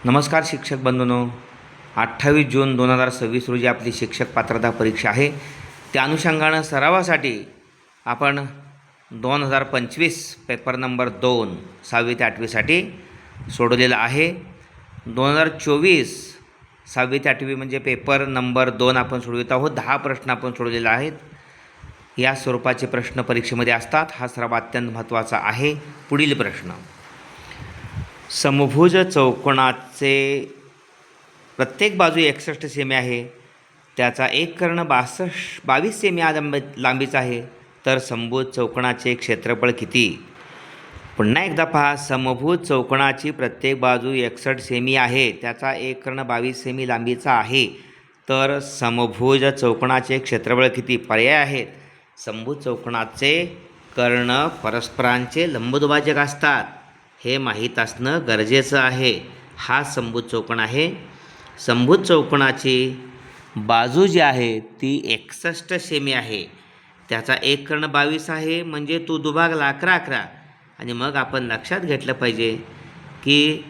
नमस्कार शिक्षक बंधूंनो, 28 जून 2026 रोजी आपली शिक्षक पात्रता परीक्षा आहे. त्या अनुषंगानं सरावासाठी आपण 2025 पेपर नंबर 2 6वी ते 8वीसाठी सोडवलेला आहे. 2024 6वी ते 8वी म्हणजे पेपर नंबर 2 आपण सोडवित आहोत. 10 प्रश्न आपण सोडवलेले आहेत. या स्वरूपाचे प्रश्न परीक्षेमध्ये असतात. हा सराव अत्यंत महत्त्वाचा आहे. पुढील प्रश्न: समभुज चौकोनाचे प्रत्येक बाजू 61 सेमी आहे, त्याचा एक कर्ण 22 सेमी लांबीचा आहे, तर समभुज चौकोनाचे क्षेत्रफळ किती? पुन्हा एकदा पहा. समभुज चौकोनाची प्रत्येक बाजू 61 सेमी आहे, त्याचा एक कर्ण 22 सेमी लांबीचा आहे, तर समभुज चौकोनाचे क्षेत्रफळ किती? पर्याय आहेत. समभुज चौकोनाचे कर्ण परस्परांचे लंबदुभाजक असतात, हे माहीत असणं गरजेचं आहे. हा समभुज चौकोन आहे. समभुज चौकोनाची बाजू जी आहे ती 61 सेमी आहे, त्याचा एक कर्ण 22 आहे, म्हणजे तो दुभागला 11. आणि मग आपण लक्षात घेतलं पाहिजे की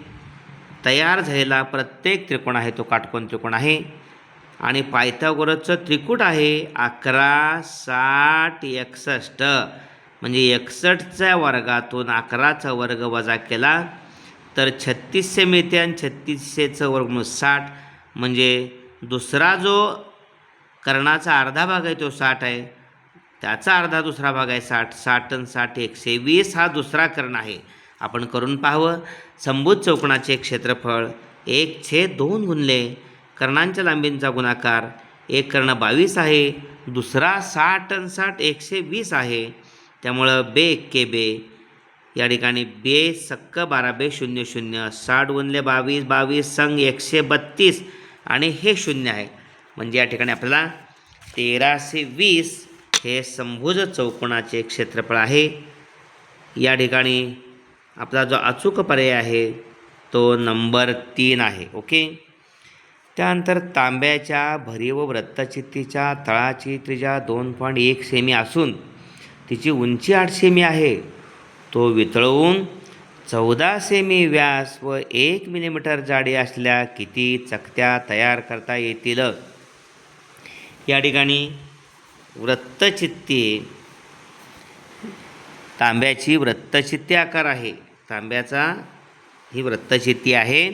तयार झालेला प्रत्येक त्रिकोण आहे तो काटकोन त्रिकोण आहे. आणि पायथागोरसचं त्रिकूट आहे 11, 60, 61. म्हणजे 61च्या वर्गातून 11चा वर्ग वजा केला तर 3600 मिळते, आणि 3600चं वर्गमूळ 60. म्हणजे दुसरा जो कर्णाचा अर्धा भाग आहे तो 60 आहे, त्याचा अर्धा दुसरा भाग आहे 60. 60 आणि 60 120 हा दुसरा कर्ण आहे. आपण करून पाहावं. समभुज चौकोनाचे क्षेत्रफळ 1/2 गुणले कर्णांच्या लांबींचा गुणाकार. एक कर्ण 22 आहे, दुसरा 60 आणि 60 120 आहे, त्यामुळं बे के बे. या ठिकाणी बे सक्क 12 बे 0 0, 60 गुणले 22 22 संग 132, आणि हे 0 आहे. म्हणजे या ठिकाणी आपल्याला 1320 हे समभुज चौकोनाचे क्षेत्रफळ आहे. या ठिकाणी आपला जो अचूक पर्याय आहे तो नंबर 3 आहे. ओके. त्यानंतर तांब्याच्या भरीव वृत्तचित्तीच्या तळाची त्रिज्या 2.1 सेमी असून तिची उंची 8 सेमी आहे. तो वितळवून 14 सेमी व्यास व 1 मिलीमीटर जाडी असलेल्या किती चकत्या तयार करता येतील? या ठिकाणी वृत्तचित्ती, तांब्याची वृत्तचित्ती आकार आहे. तांब्याचा ही वृत्तचित्ती आहे.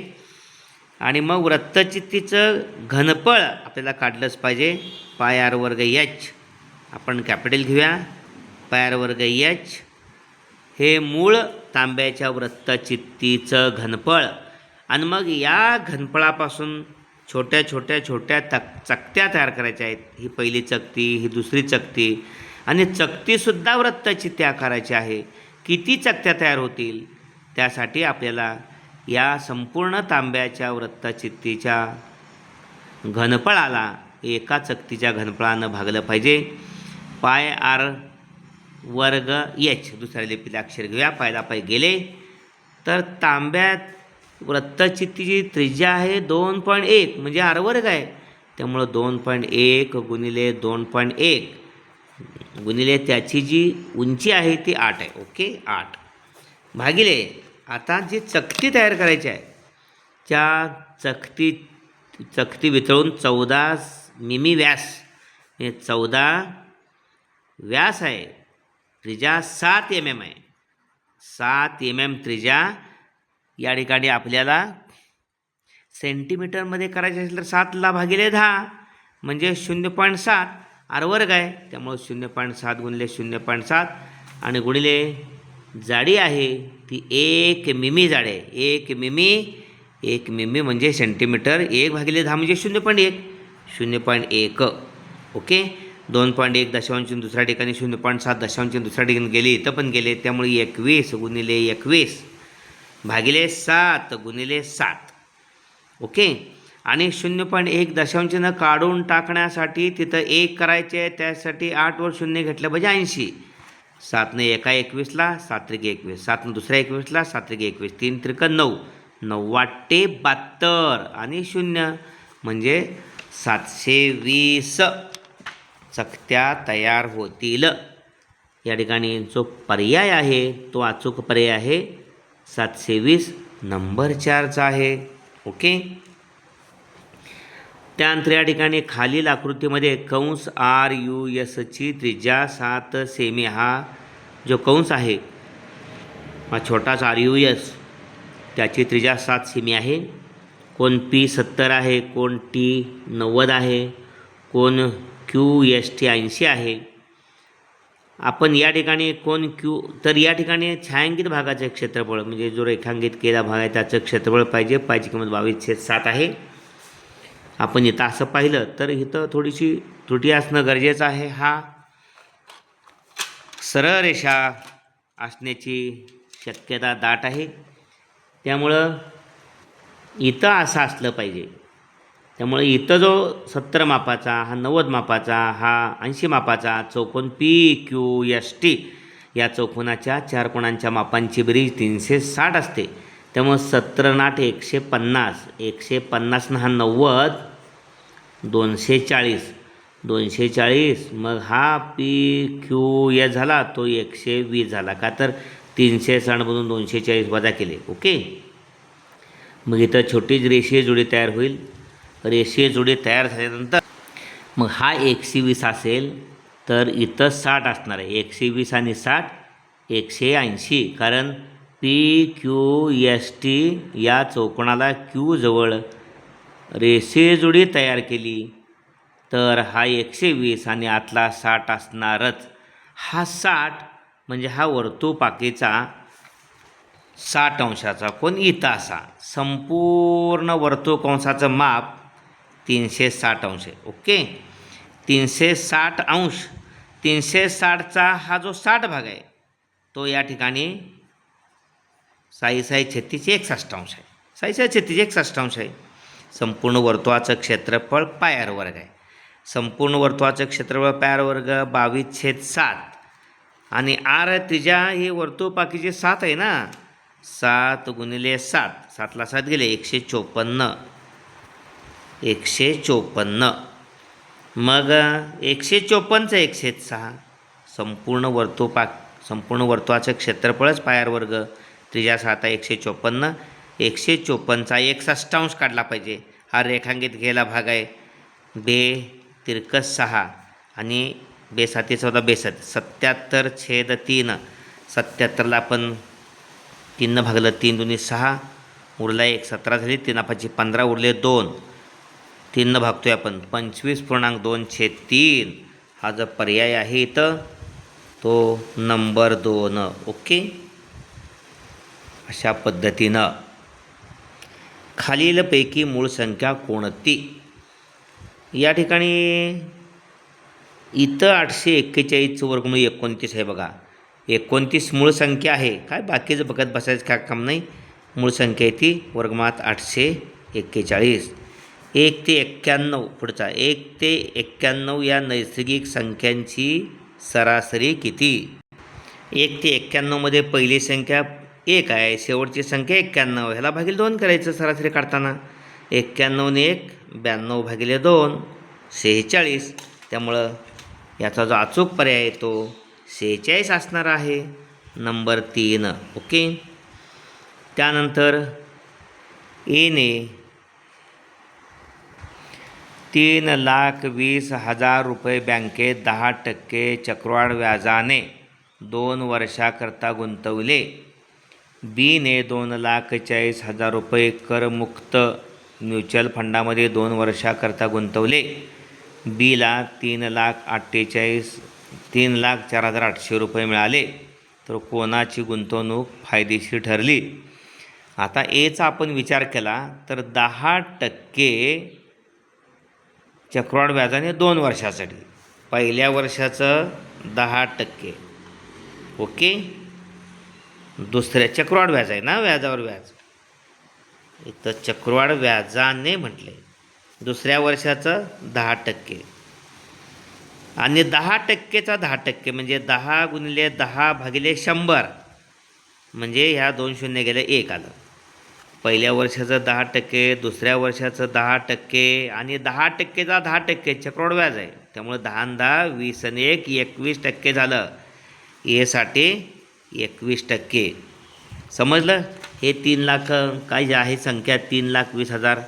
आणि मग वृत्तचित्तीचं घनफळ आपल्याला काढलंच पाहिजे. पाय आर वर्ग एच, आपण कॅपिटल घेऊया. पाय आर वर्ग एच हे मूळ तांब्याच्या वृत्तचित्तीचं घनफळ. आणि मग या घनफळापासून छोट्या छोट्या छोट्या चकत्या तयार करायच्या आहेत. ही पहिली चकती, ही दुसरी चकती, आणि चकतीसुद्धा वृत्तचित्ती आकाराची आहे. किती चकत्या तयार होतील? त्यासाठी आपल्याला या संपूर्ण तांब्याच्या वृत्तचित्तीच्या घनफळाला एका चकतीच्या घनफळानं भागलं पाहिजे. पाय आर वर्ग एच, दुसऱ्या लिपीला अक्षर घेऊया. पायला पाय गेले. तर तांब्यात वृत्तचित्तीची त्रिज्या आहे 2.1, म्हणजे आर वर्ग आहे, त्यामुळं 2.1 गुणिले 2.1 गुणिले त्याची जी उंची आहे ती 8 आहे. ओके. 8 भागिले आता जी चकती तयार करायची आहे, त्या चकती वितळून 14 मिमी व्यास, म्हणजे 14 व्यास आहे. त्रिज्या 7 mm आहे. 7 mm त्रिज्या. या ठिकाणी आपल्याला सेंटीमीटरमध्ये करायचे असेल तर 7ला भागिले 10 म्हणजे 0.7 आर वर्ग आहे, त्यामुळे 0.7 गुणिले 0.7 आणि गुणिले जाडी आहे ती 1 मिमी जाडी आहे. 1 मिमी म्हणजे सेंटीमीटर. 1 भागिले 10 म्हणजे 0.1. ओके. 2.1 दशांश दुसऱ्या ठिकाणी 0.7 दशांश दुसऱ्या ठिकाणी गेली, इथं पण गेले, त्यामुळे 21 गुणिले 21 भागिले 7 गुणिले 7. ओके. आणि 0.1 दशांशनं काढून टाकण्यासाठी तिथं 1 करायचे आहे, त्यासाठी 8 वर 0 घेतलं म्हणजे 80. 7ने एका 21ला, 7 त्रिके 21, 7ने दुसऱ्या 21ला, 7 त्रिके 21, 3 त्रिक 9, 9 72 आणि 0 म्हणजे 720 चकत्या तयार होतील. या ठिकाणी जो पर्याय आहे तो अचूक पर्याय आहे 720 नंबर 4चा आहे. ओके. त्यानंतर या ठिकाणी खालील आकृतीमध्ये कंस RUSची त्रिज्या 7 सेमी, हा जो कंस आहे हा छोटासा RUS, त्याची त्रिज्या 7 सेमी आहे. कोण P70 आहे, कोण T90 आहे, कोण QST 80 आहे. आपण या ठिकाणी कोण तर या ठिकाणी छायांकित भागाचे क्षेत्रफळ म्हणजे जो रेखांकित केला भाग आहे त्याचं क्षेत्रफळ पाहिजे. पाहिजे किंमत 22/7 आहे. आपण इथं असं पाहिलं तर इथं थोडीशी त्रुटी असणं गरजेचं आहे. हा सरळ रेषा असण्याची शक्यता दाट आहे. त्यामुळं इथं असं असलं पाहिजे. त्यामुळे इथं जो 70 मापाचा, हा 90 मापाचा, हा 80 मापाचा चौकोन PQST या चौकोनाच्या चार कोणांच्या मापांची बेरीज 360 असते. त्यामुळे 17 नाट 150, 150 हा 90, 240, 240, मग हा PQS झाला तो 120 झाला. का तर 360मधून 240 वजा केले. ओके. मग इथं छोटीच रेषीय जोडी तयार होईल. रेषीय जोडी तयार झाल्यानंतर मग हा 120 असेल तर इथं 60 असणार आहे. 120 आणि 60 180. कारण PQST या चौकोनाला Q जवळ रेषीय जोडी तयार केली तर हा 120 आणि आतला 60 असणारच. हा 60 म्हणजे हा वर्तुळपाकीचा 60 अंशाचा कोन इथं असा. संपूर्ण वर्तुळकंसाचं माप 360 अंश आहे. ओके. 360 अंश, 360चा हा जो 60 भाग आहे तो या ठिकाणी 6636 अंश आहे. 6636 अंश आहे. संपूर्ण वर्तुळाचं क्षेत्रफळ πr² आहे. संपूर्ण वर्तुळाचं क्षेत्रफळ πr² 22/7 आणि R त्रिज्या ही वर्तुळपाकीची 7 आहे ना. 7 × 7, 7ला 7 गेले 154, 154. मग 154चं 1/6. संपूर्ण वर्तुळाचं क्षेत्रफळच πr², त्रिज्या 7 आहे 154. 154चा 1/6 काढला पाहिजे. हा रेखांकित केलेला भाग आहे. 2 तिरकस 6 आणि 2 7 14 62, 77/3. 77ला आपण 3 भागलं, 3 दुनी 6, उरला 1, 17 झाली, 3 5 15, उरले 2, 3 भागतोय आपण 25.2/3. हा जो पर्याय आहे इथं तो नंबर 2. ओके. अशा पद्धतीनं खालीलपैकी मूळ संख्या कोणती. या ठिकाणी इथं 841चं वर्गमूळ 29 आहे बघा. 29 मूळ संख्या आहे. काय बाकीचं बघत बसायचं काय काम नाही. मूळ संख्या आहे ती वर्गमुळात 841. 1 ते 91 पुढचा 1 ते 91 या नैसर्गिक संख्यांची सरासरी किती. 1 ते 91मध्ये पहिली संख्या 1 आहे, शेवटची संख्या 91. ह्याला भागिले 2 करायचं सरासरी काढताना. 91 ने 1 92 भागिले 2 46. त्यामुळं याचा जो अचूक पर्याय आहे तो 46 असणार आहे. नंबर 3. ओके. त्यानंतर एने 3,20,000 रुपये बँकेत 10% चक्रवाढ व्याजाने 2 वर्षाकरता गुंतवले. बीने 2,40,000 रुपये करमुक्त म्युच्युअल फंडामध्ये 2 वर्षाकरता गुंतवले. बीला 3,04,800 रुपये मिळाले. तर कोणाची गुंतवणूक फायदेशीर ठरली. आता एचा आपण विचार केला तर 10% चक्रवाढ व्याजाने 2 वर्षासाठी. पहिल्या वर्षाचं 10%. ओके. दुसऱ्या चक्रवाढ व्याज आहे ना, व्याजावर व्याज. इथं चक्रवाढ व्याजाने म्हटले. दुसऱ्या वर्षाचं 10% आणि 10%चा 10% म्हणजे 10 × 10 भागिले 100 म्हणजे ह्या 2 शून्य गेले 1 आलं. पहिल्या वर्षाचं 10%, दुसऱ्या वर्षाचं 10% आणि 10%चा 10% चक्रवाढ व्याज आहे. त्यामुळे 10 × 10 20 आणि 1 21% झालं. एसाठी 21%. समजलं. हे 3,00,000 काय जे आहे संख्या 3,20,000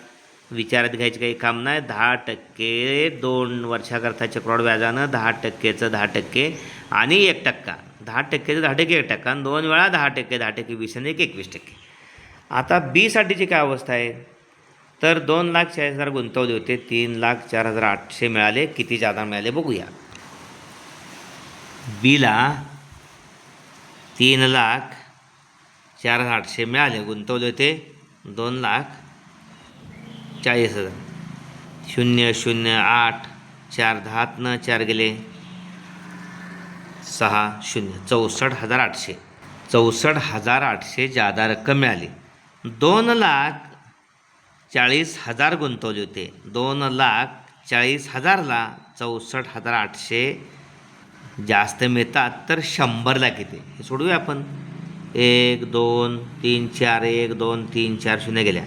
विचारात घ्यायचे काही काम नाही. 10% 2 वर्षाकरता चक्रवाढ व्याजानं 10%चं 10% आणि 1%. 10%चं 10% 1% आणि 2 वेळा 10%, 10% 20 आणि 21%. आता बी साठीची काय अवस्था आहे, तर 2,40,000 गुंतवले होते, 3,04,800 मिळाले. किती जादा मिळाले बघूया. बीला 3,04,800 मिळाले, गुंतवले होते 2,40,000. 0 0 8 4 10 4 गेले 6 0 64,800. 64,800 जादा रक्कम मिळाली. 2,40,000 गुंतवले होते. 2,40,000ला 64,800 जास्त मिळतात, तर 100ला किती हे सोडूया आपण. 1 2 3 4 1 2 3 4 0 गेल्या.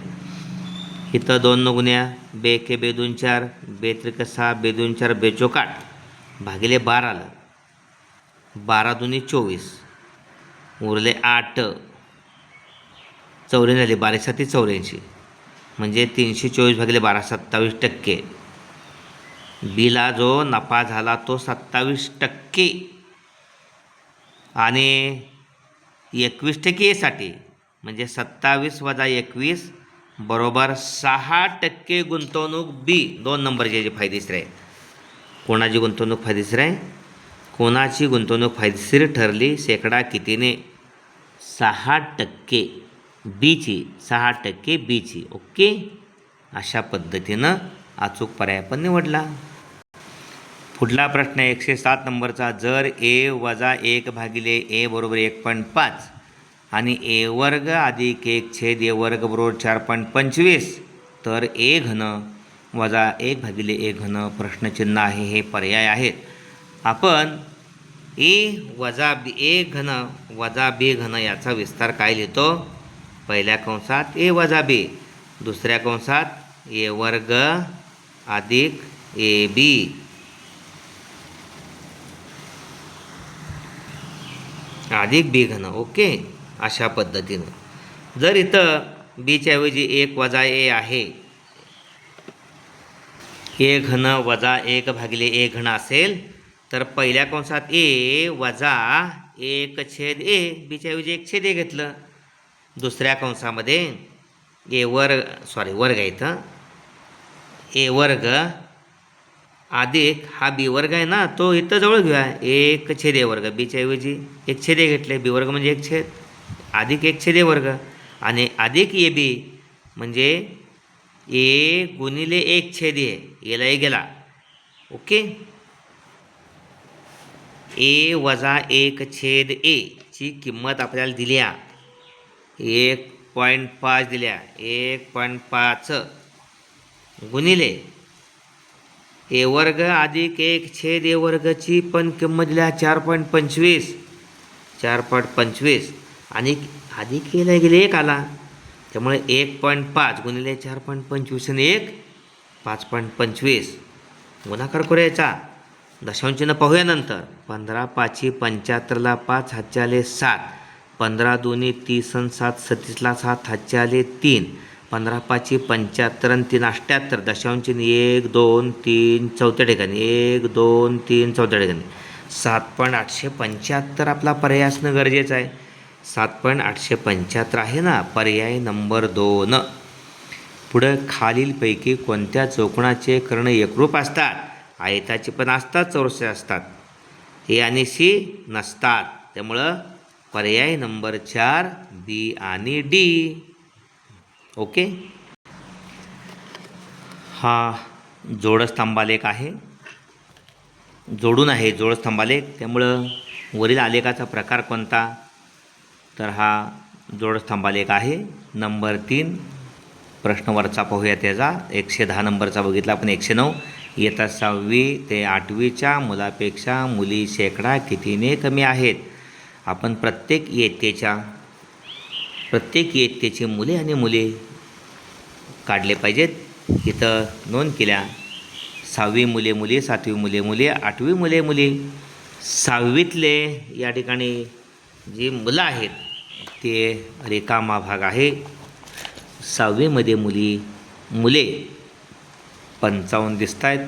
इथं 2 न गुण्या बे के बे 2 4 बे त्रिक 6 बे 2 4 बे चौक 8 भागिले 12 आलं. 12 दुनी 24 उरले 8. 84 झाले. 12 7 84 म्हणजे 324 भागिले 12 27%. बीला जो नफा झाला तो 27% आणि 21% एसाठी म्हणजे 27 वजा 21 बरोबर 6% गुंतवणूक बी 2 नंबरचे जे फायदेशीर आहे. कोणाची गुंतवणूक फायदेशीर आहे, कोणाची गुंतवणूक फायदेशीर ठरली शेकडा कितीने, 6% बीची, 6% बीची. ओके, अशा पद्धतीनं अचूक पर्याय पण निवडला. पुढला प्रश्न 107 नंबरचा. जर ए वजा 1 भागिले ए बरोबर 1.5 आणि ए वर्ग अधिक 1 छेद ए वर्ग बरोबर 4.25 तर ए घन वजा 1 भागिले ए घन प्रश्नचिन्ह आहे. हे पर्याय आहेत. आपण ए वजा बी ए घन वजा बी घन याचा विस्तार काय लिहितो, पहिल्या कंसात ए वजा बी, दुसऱ्या कंसात ए वर्ग अधिक ए बी अधिक बी घन. ओके, अशा पद्धतीनं. जर इथं बीच्या ऐवजी 1 वजा ए आहे, ए घन वजा 1 भागिले ए घन असेल तर पहिल्या कंसात ए वजा 1 छेद ए, बीच्या ऐवजी 1 छेद ए घेतलं. दुसऱ्या कंसामध्ये ए वर्ग वर्ग आहे इथं, ए वर्ग अधिक हा बी वर्ग आहे ना, तो इथं जवळ घेऊया. 1 छेद ए वर्ग, बीच्या ऐवजी 1 छेद ए घेतले, बी वर्ग म्हणजे 1 छेद अधिक 1 छेद ए वर्ग आणि अधिक ए बी म्हणजे ए गुणिले 1 छेद ए, एला ए गेला. ओके, ए वजा 1 छेद ए ची किंमत आपल्याला दिल्या 1.5 दिल्या. 1.5 गुणिले ए वर्ग अधिक 1 छेद ए वर्गची पण किंमत दिल्या 4.25 4.25 आणि अधिक केला गेले 1 आला, त्यामुळे 1.5 गुणिले 4.25 आणि 1 5.25 गुणाकार करायचा. दशांशचिन्ह पाहूया नंतर. 15 5 75ला 5 हातचे आले 7, 15 2 30 आणि 7 36ला 7 हातचे आले 3, 15 5 75 आणि 3 78, दशांशचिन्ह 1 2 3 चौथ्या ठिकाणी 1 2 3 चौथ्या ठिकाणी 7.875 आपला पर्याय असणं गरजेचं आहे. 7.875 आहे ना पर्याय नंबर 2. पुढं खालीलपैकी कोणत्या चौकोनाचे कर्ण एकरूप असतात, आयताचे पण असतात, चौरस असतात. ए आणि सी नसतात, त्यामुळं पर्याय नंबर 4 बी आणि डी. ओके, हा जोडस्तंभालेख आहे, जोडून आहे जोडस्तंभालेख, त्यामुळं वरील आलेखाचा प्रकार कोणता, तर हा जोडस्तंभालेख आहे. नंबर 3 प्रश्नवरचा पाहूया त्याचा. 110 नंबरचा बघितला आपण. 109 इयत्ता 6वी ते 8वीच्या मुलापेक्षा मुली शेकडा कितीने कमी आहेत. आपण प्रत्येक इयत्तेची मुले आणि मुली काढले पाहिजेत. इथं नोंद केल्या. 6वी मुले मुली, 7वी मुले मुली, 8वी मुले मुली. 6वीतले या ठिकाणी जी मुलं आहेत ते रिकामा भाग आहे. 6वीमध्ये मुले 55 दिसत आहेत.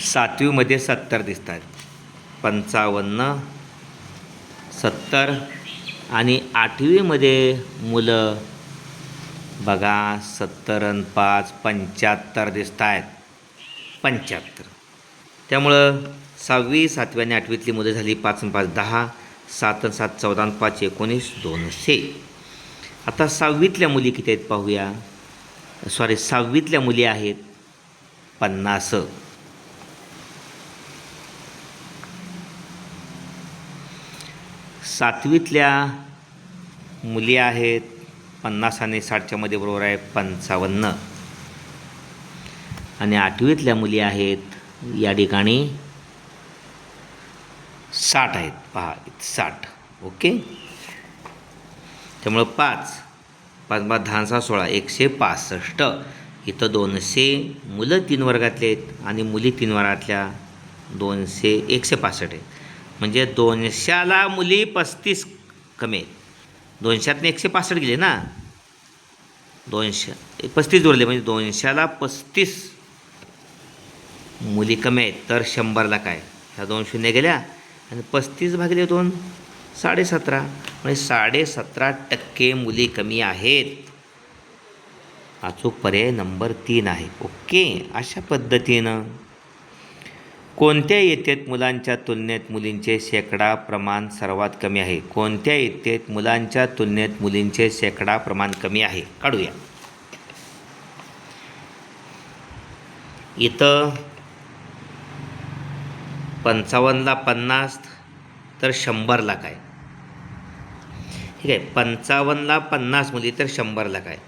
7वीमध्ये 70 दिसत आहेत. 55, 70 आणि 8वीमध्ये मुलं बघा 70 आणि 5 75 दिसत आहेत. 75. त्यामुळं 6वी, 7वी आणि 8वीतली मुलं झाली 5 आणि 5 10, 7 आणि 7 14 आणि 5 19 200. आता 6वीतल्या मुली किती आहेत पाहूया. 6वीतल्या मुली आहेत 50. 7वीतल्या मुली आहेत 50 आणि 60च्या मध्ये बरोबर आहे 55. आणि 8वीतल्या मुली आहेत या ठिकाणी 60 आहेत. पहा 60. ओके. त्यामुळं 5 5 5 10 6 16 165. इथं 200 मुलं 3 वर्गातले आहेत आणि मुली 3 वर्गातल्या 200 165 आहेत. म्हणजे 200ला मुली 35 कमी आहेत. 200तनं 165 गेले ना. 200 35 उरले म्हणजे 200ला 35 मुली कमी आहेत. तर 100ला काय, ह्या 2 शून्य गेल्या आणि 35 भागिले 2 17.5 म्हणजे 17.5% मुली कमी आहेत. अचूक पर्याय नंबर 3 आहे. ओके. अशा पद्धतीनं कोणत्या इयत्तेत मुलांच्या तुलनेत मुलींचे शेकडा प्रमाण सर्वात कमी आहे. कोणत्या इयत्तेत मुलांच्या तुलनेत मुलींचे शेकडा प्रमाण कमी आहे. काढूया. इथं 55ला 50 तर 100ला काय. ठीक आहे. 55ला 50 मुली तर 100ला काय.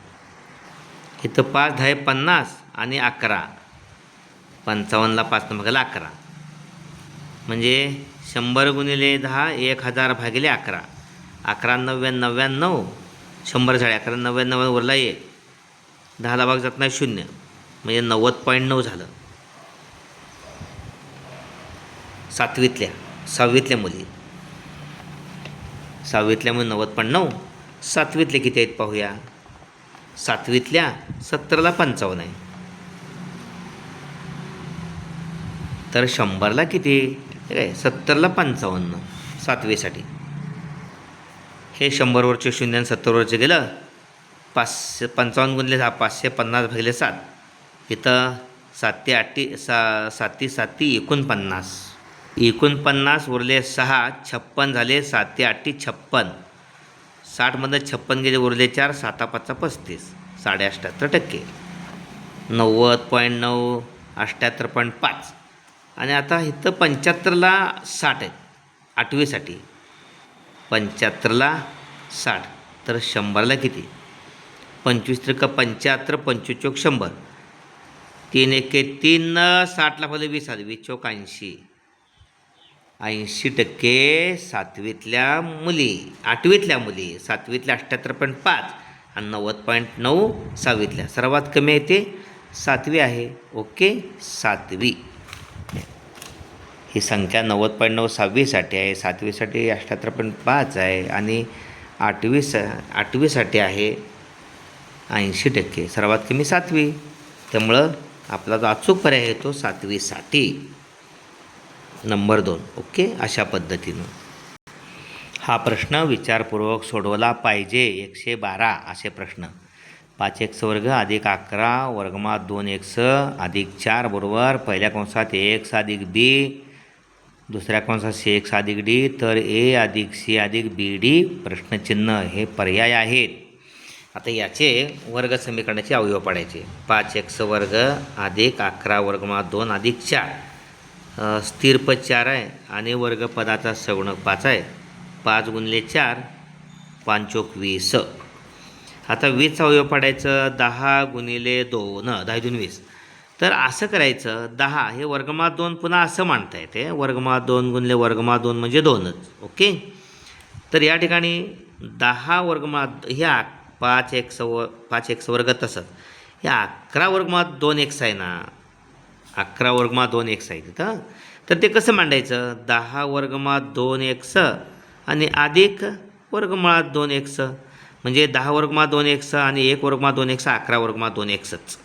इथं 5 10 50 आणि 11. 55ला 5 भागिले 11 म्हणजे 100 गुणिले 10 1000 भागिले 11. 11 9 99 100 झाले. 11 99 उरला 1. 10ला भाग जात नाही 0 म्हणजे 90.9 झालं. 6वीतल्या मुली 6वीतल्या मुली 90.9. 7वीतले किती आहेत पाहूया. 7वीतल्या 70ला 55 आहे. तर 100ला किती काय 70ला 55 7वीसाठी. हे 100वरचे 0 आणि 70वरचे गेलं. 55 गुणिले 10 550 भागिले 7. इथं 7 7 49. 49 उरले 6 56 झाले. 7 8 56. 60मधनं 56 गेले उरले 4 7 5 35 78%. 90.9 78.5. आणि आता इथं 75ला 60 आहेत 8वीसाठी. 75ला 60 तर 100ला किती. 25 त्रिक 75 25 चौक 100. 3 1 3 60ला फक्त 20 आले 20 चौक 80. 80% 7वीतल्या मुली. 8वीतल्या मुली 7वीतल्या 78.5 आणि 90.9 6वीतल्या. सर्वात कमी आहे ते 7वी आहे. ओके. 7वी ही संख्या 90.9 6वीसाठी आहे. 7वीसाठी 78.5 आहे आणि 8वीसाठी आहे 80%. सर्वात कमी 7वी. त्यामुळं आपला जो अचूक पर्याय आहे तो 7वीसाठी नंबर 2. ओके. अशा पद्धतीनं हा प्रश्न विचारपूर्वक सोडवला पाहिजे. 112 असे प्रश्न. 5x वर्ग अधिक 11 वर्गमात 2x अधिक 4 बरोबर पहिल्या कंसात x अधिक b दुसऱ्या कंसात cx अधिक d तर a अधिक c अधिक bd प्रश्नचिन्ह हे पर्याय आहेत. आता याचे वर्ग समीकरणाचे अवयव पाडायचे. 5x वर्ग अधिक 11 वर्गमात 2 अधिक 4 स्थिर पद 4 आहे आणि वर्ग पदाचा सगुणक 5 आहे. 5 गुणिले 4 5 चौक 20. आता 20चा अवयव पाडायचं. 10 गुणिले 2 10 2 20. तर असं करायचं 10 हे वर्गमात 2 पुन्हा असं मांडता येते. वर्गमात 2 गुणिले वर्गमात 2 म्हणजे 2च. ओके. तर या ठिकाणी 10 वर्गमात ह्या 5x वर्ग तसंच ह्या 11 वर्गमात 2x आहे ना. 11 वर्गमात 2x आहे तिथं. तर ते कसं मांडायचं. 10 वर्गमात 2x आणि अधिक वर्गमुळात 2x, म्हणजे 10 वर्गमुळात 2x आणि 1 वर्गमुळात 2x 11 वर्गमुळात 2xच.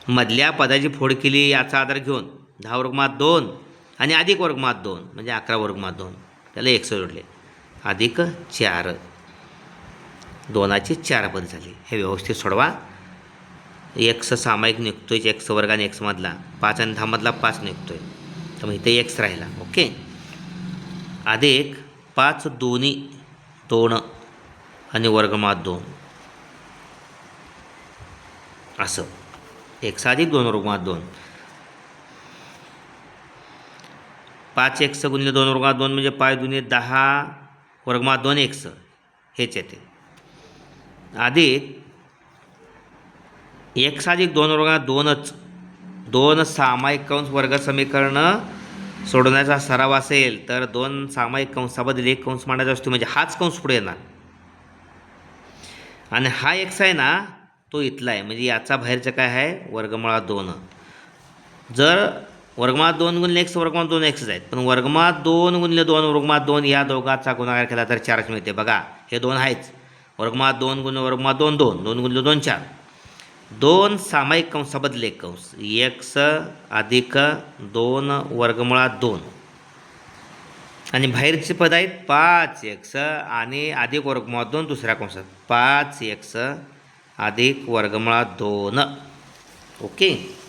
मधल्या पदाची फोड केली याचा आधार घेऊन 10 वर्गमुळात 2 आणि अधिक वर्गमुळात 2 म्हणजे 11 वर्गमुळात 2, त्याला x जोडले, अधिक 4, 2ची 4 पद झाली. हे व्यवस्थित सोडवा. x सामायिक निघतोय x वर्ग आणि x मधला, 5 आणि 10 मधला 5 निघतोय, तर मग इथे x राहिला. ओके. अधिक 5 दोन्ही 2 आणि वर्गमुळात 2 असं, x अधिक 2 वर्गमुळात 2, 5x गुणिले 2 वर्गमुळात 2 म्हणजे 5 दुनी 10 वर्गमुळात 2x हेच येते. अधिक x अधिक 2 वर्गमुळात 2च, 2 सामायिक कंस वर्ग समीकरण सोडवण्याचा सराव असेल तर 2 सामायिक कंसाबद्दल एक कंस मांडायचा असतो, म्हणजे हाच कंस पुढे येणार. आणि हा x आहे ना तो इथला आहे, म्हणजे याचा बाहेरचं काय आहे वर्गमुळात 2. जर वर्गमुळात 2 गुणिले x वर्गमुळात 2x आहेत, पण वर्गमुळात 2 गुणिले 2 वर्गमुळात 2 या दोघाचा गुणाकार केला तर 4च मिळते. बघा हे 2 आहेच. वर्गमुळात 2 गुणिले वर्गमुळात 2 2, 2 गुणिले 2 4, 2 सामायिक कंसाबद्दल एक कंस, x अधिक 2 वर्गमुळात 2 आणि बाहेरचे पद आहेत 5x आणि अधिक वर्गमुळात 2 दुसऱ्या कंसात, 5x अधिक वर्गमुळात 2. ओके.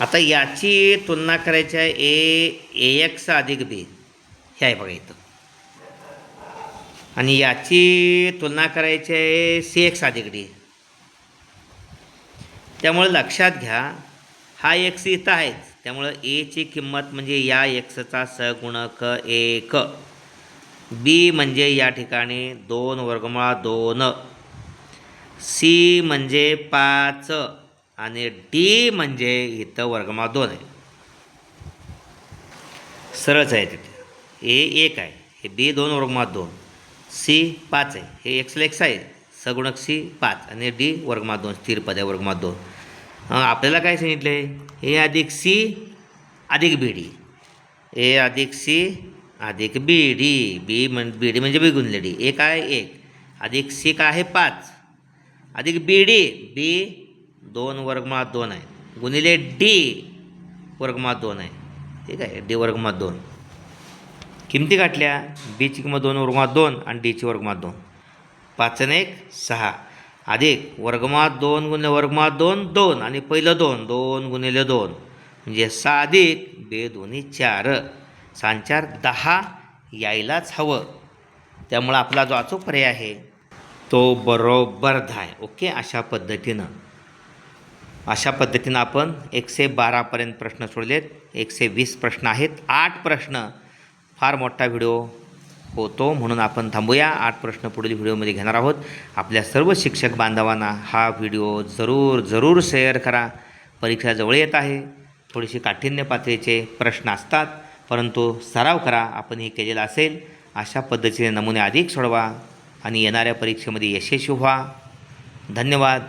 आता याची तुलना करायची आहे ax अधिक b, हे आहे बघा इथं, आणि याची तुलना करायची आहे cx अधिक d. त्यामुळे लक्षात घ्या हा x इथं आहेच, त्यामुळं ची किंमत म्हणजे या xचा सगुणक 1, b म्हणजे या ठिकाणी 2 वर्गमुळात 2, c म्हणजे 5 आणि d म्हणजे इथं वर्गमुळात 2 आहे. सरळच आहे तिथे. a 1 आहे, हे b 2 वर्गमुळात 2, c 5 आहे, हे xला x आहे, सगुणक c 5 आणि d वर्गमुळात 2 स्थिर पद आहे वर्गमुळात 2. आपल्याला काय सांगितलं आहे a अधिक c अधिक bd, a अधिक c अधिक bd, bd म्हणजे b गुणिले d, a काय 1 अधिक c काय आहे 5 अधिक bd, b 2 वर्गमुळात 2 आहे गुणिले d वर्गमुळात 2 आहे. ठीक आहे, d वर्गमुळात 2. किमती गाठल्या, b ची किंमत 2 वर्गमुळात 2 आणि d ची वर्गमुळात 2, 5 आणि 1 6, अधिक वर्गमुळात 2 गुणिले वर्गमुळात 2 2 आणि पहिलं 2 2 गुणिले 2 म्हणजे 6 अधिक बे दोन्ही 4, 6 4 10 यायलाच हवं. त्यामुळं आपला जो अचूक पर्याय आहे तो बरोबर 10 आहे. ओके. अशा पद्धतीनं आपण 112पर्यंत प्रश्न सोडलेत. 120 प्रश्न आहेत. 8 प्रश्न फार मोठा व्हिडिओ होतो म्हणून आपण थांबूया. 8 प्रश्न पुढील व्हिडिओमध्ये घेणार आहोत. आपल्या सर्व शिक्षक बांधवांना हा व्हिडिओ जरूर शेअर करा. परीक्षा जवळ येत आहे. थोडीशी काठिण्य पातळीचे प्रश्न असतात, परंतु सराव करा. आपण हे केलेलं असेल. अशा पद्धतीने नमुने अधिक सोडवा आणि येणाऱ्या परीक्षेमध्ये यशस्वी व्हा. धन्यवाद.